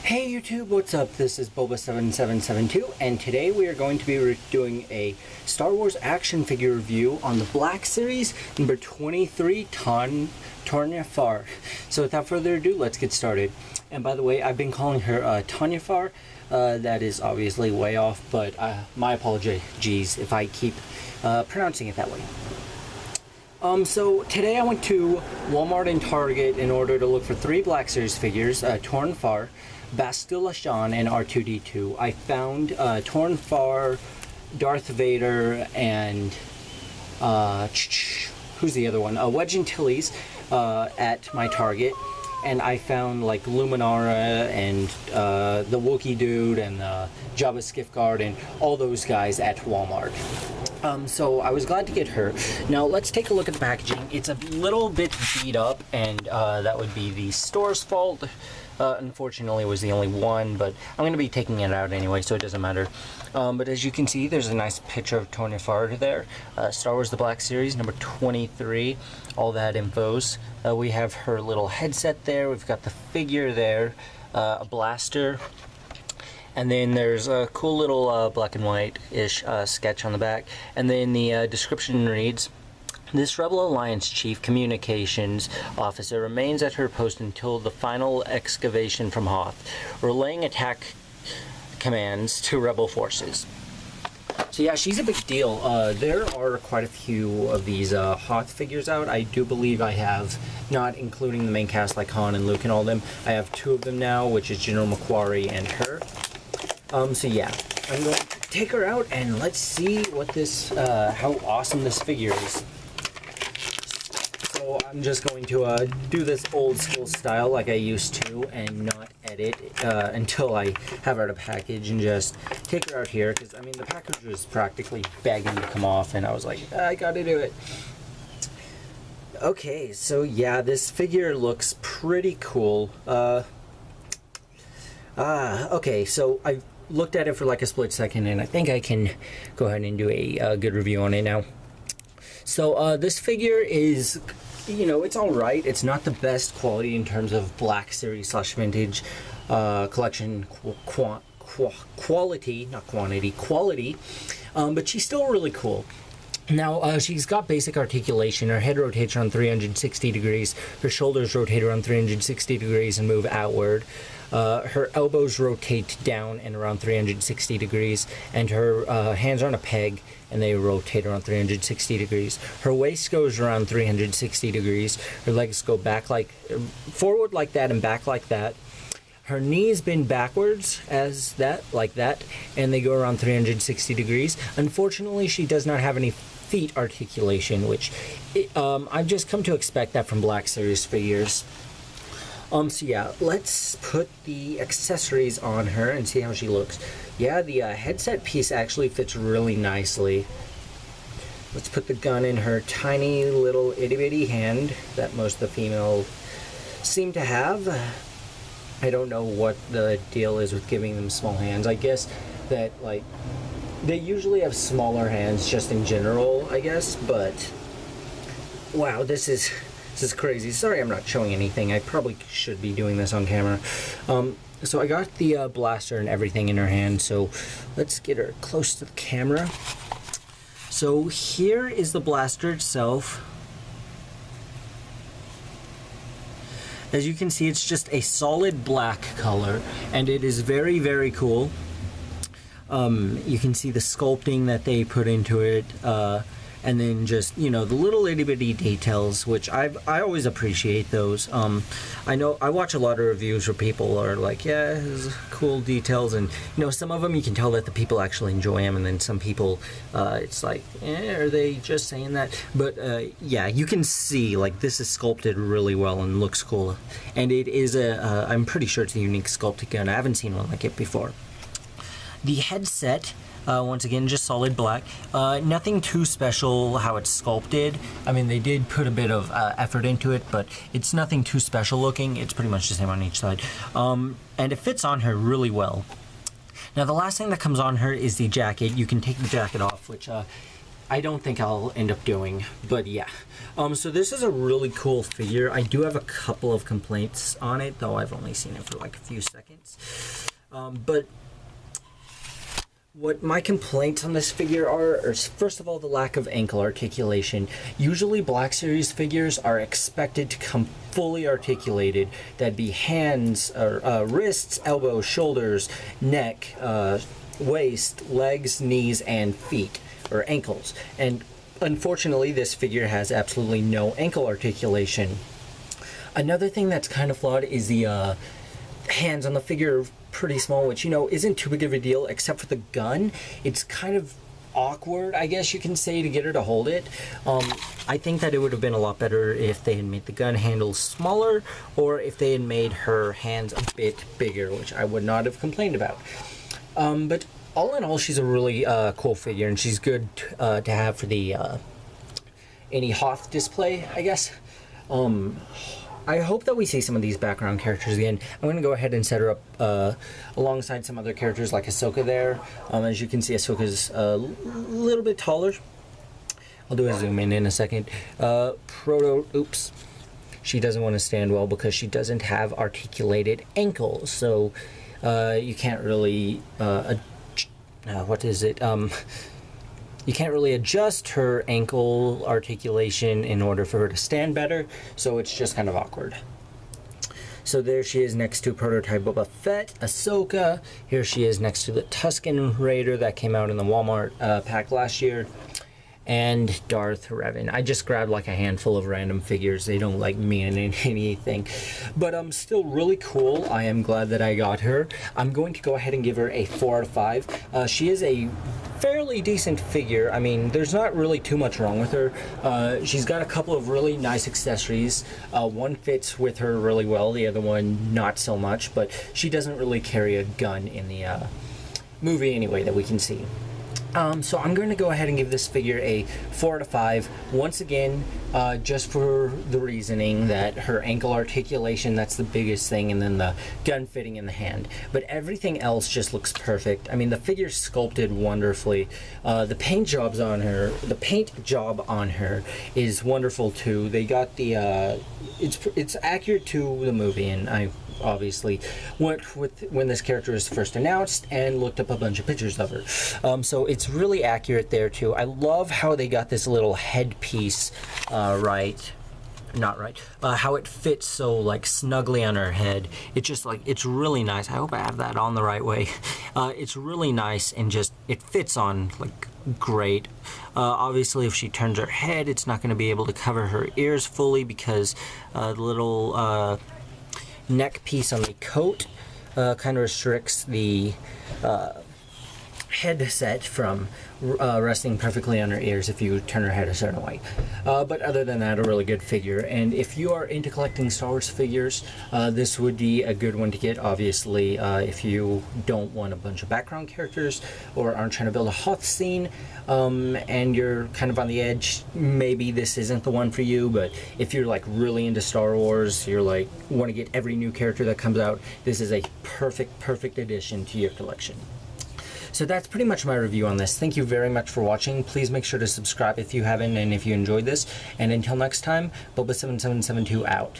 Hey YouTube, what's up? This is Boba7772, and today we are going to be doing a Star Wars action figure review on the Black Series number 23, Toryn Farr. So without further ado, let's get started. And by the way, I've been calling her Tanya Farr. That is obviously way off, but my apologies if I keep pronouncing it that way. So today I went to Walmart and Target in order to look for 3 Black Series figures, Toryn Farr, Bastila Shan, and R2-D2. I found Toryn Farr, Darth Vader, and who's the other one? Wedge Antilles at my Target, and I found like Luminara and the Wookiee dude and Jabba Skiff-Guard and all those guys at Walmart. So I was glad to get her. Now let's take a look at the packaging. It's a little bit beat up, and that would be the store's fault. Unfortunately, it was the only one, but I'm going to be taking it out anyway, so it doesn't matter. But as you can see, there's a nice picture of Toryn Farr there. Star Wars The Black Series, number 23. All that infos. We have her little headset there. We've got the figure there. A blaster. And then there's a cool little black and white-ish sketch on the back. And then the description reads, "This Rebel Alliance Chief Communications Officer remains at her post until the final excavation from Hoth, relaying attack commands to Rebel forces." So yeah, she's a big deal. There are quite a few of these Hoth figures out. I do believe I have, not including the main cast like Han and Luke and all of them, I have 2 of them now, which is General McQuarrie and her. So yeah, I'm going to take her out and let's see what this, how awesome this figure is. So I'm just going to do this old school style like I used to and not edit until I have her out of package and just take her out here, because I mean the package was practically begging to come off and I was like, I gotta do it. Okay, so yeah, this figure looks pretty cool. Okay, so I looked at it for like a split second and I think I can go ahead and do a good review on it now. So this figure is, you know, it's alright. It's not the best quality in terms of Black Series / vintage collection quality, not quantity, quality, but she's still really cool. Now, she's got basic articulation. Her head rotates around 360 degrees. Her shoulders rotate around 360 degrees and move outward. Her elbows rotate down and around 360 degrees. And her hands are on a peg and they rotate around 360 degrees. Her waist goes around 360 degrees. Her legs go back forward like that and back like that. Her knees bend backwards like that, and they go around 360 degrees. Unfortunately, she does not have any feet articulation, which I've just come to expect that from Black Series figures. So yeah, let's put the accessories on her and see how she looks. Yeah, the headset piece actually fits really nicely. Let's put the gun in her tiny little itty-bitty hand that most of the females seem to have. I don't know what the deal is with giving them small hands. I guess that, like, they usually have smaller hands just in general, I guess, but wow, this is crazy. Sorry I'm not showing anything. I probably should be doing this on camera. So I got the blaster and everything in her hand, so let's get her close to the camera. So here is the blaster itself. As you can see, it's just a solid black color, and it is very, very cool. You can see the sculpting that they put into it, and then just, you know, the little itty-bitty details, which I always appreciate those. I know I watch a lot of reviews where people are like, yeah, this is cool details, and you know, some of them you can tell that the people actually enjoy them, and then some people, it's like, are they just saying that? But yeah, you can see like this is sculpted really well and looks cool, and it is I'm pretty sure it's a unique sculpted gun. I haven't seen one like it before. The headset, once again, just solid black. Nothing too special how it's sculpted. I mean, they did put a bit of effort into it, but it's nothing too special looking. It's pretty much the same on each side. And it fits on her really well. Now, the last thing that comes on her is the jacket. You can take the jacket off, which I don't think I'll end up doing, but yeah. So this is a really cool figure. I do have a couple of complaints on it, though I've only seen it for like a few seconds. But what my complaints on this figure are is, first of all, the lack of ankle articulation. Usually Black Series figures are expected to come fully articulated. That'd be hands, or wrists, elbows, shoulders, neck, waist, legs, knees, and feet, or ankles. And unfortunately, this figure has absolutely no ankle articulation. Another thing that's kind of flawed is the hands on the figure are pretty small, which, you know, isn't too big of a deal, except for the gun. It's kind of awkward, I guess you can say, to get her to hold it. I think that it would have been a lot better if they had made the gun handle smaller, or if they had made her hands a bit bigger, which I would not have complained about. But all in all, she's a really cool figure, and she's good to have for the any Hoth display, I guess. I hope that we see some of these background characters again. I'm going to go ahead and set her up alongside some other characters like Ahsoka there. As you can see, Ahsoka's a little bit taller. I'll do a zoom in a second. Oops. She doesn't want to stand well because she doesn't have articulated ankles. So you can't really... you can't really adjust her ankle articulation in order for her to stand better, so it's just kind of awkward. So there she is next to prototype Boba Fett, Ahsoka. Here she is next to the Tusken Raider that came out in the Walmart pack last year. And Darth Revan. I just grabbed like a handful of random figures. They don't like mean anything. But still really cool. I am glad that I got her. I'm going to go ahead and give her a 4 out of 5. She is a fairly decent figure. I mean, there's not really too much wrong with her. She's got a couple of really nice accessories. One fits with her really well, the other one not so much, but she doesn't really carry a gun in the movie anyway that we can see. So I'm going to go ahead and give this figure a 4 out of 5. Once again, just for the reasoning that her ankle articulation, that's the biggest thing, and then the gun fitting in the hand. But everything else just looks perfect. I mean, the figure's sculpted wonderfully. The paint job on her is wonderful too. They got the it's accurate to the movie, and I obviously went with when this character was first announced and looked up a bunch of pictures of her. So it's really accurate there too. I love how they got this little headpiece how it fits so like snugly on her head. It's just like, it's really nice. I hope I have that on the right way. It's really nice, and just it fits on like great. Obviously if she turns her head, it's not going to be able to cover her ears fully because the little neck piece on the coat kind of restricts the headset from resting perfectly on her ears if you turn her head a certain way. But other than that, a really good figure. And if you are into collecting Star Wars figures, this would be a good one to get. Obviously, if you don't want a bunch of background characters or aren't trying to build a Hoth scene, and you're kind of on the edge, maybe this isn't the one for you. But if you're like really into Star Wars, you're like want to get every new character that comes out, this is a perfect addition to your collection. So that's pretty much my review on this. Thank you very much for watching. Please make sure to subscribe if you haven't and if you enjoyed this. And until next time, Boba7772 out.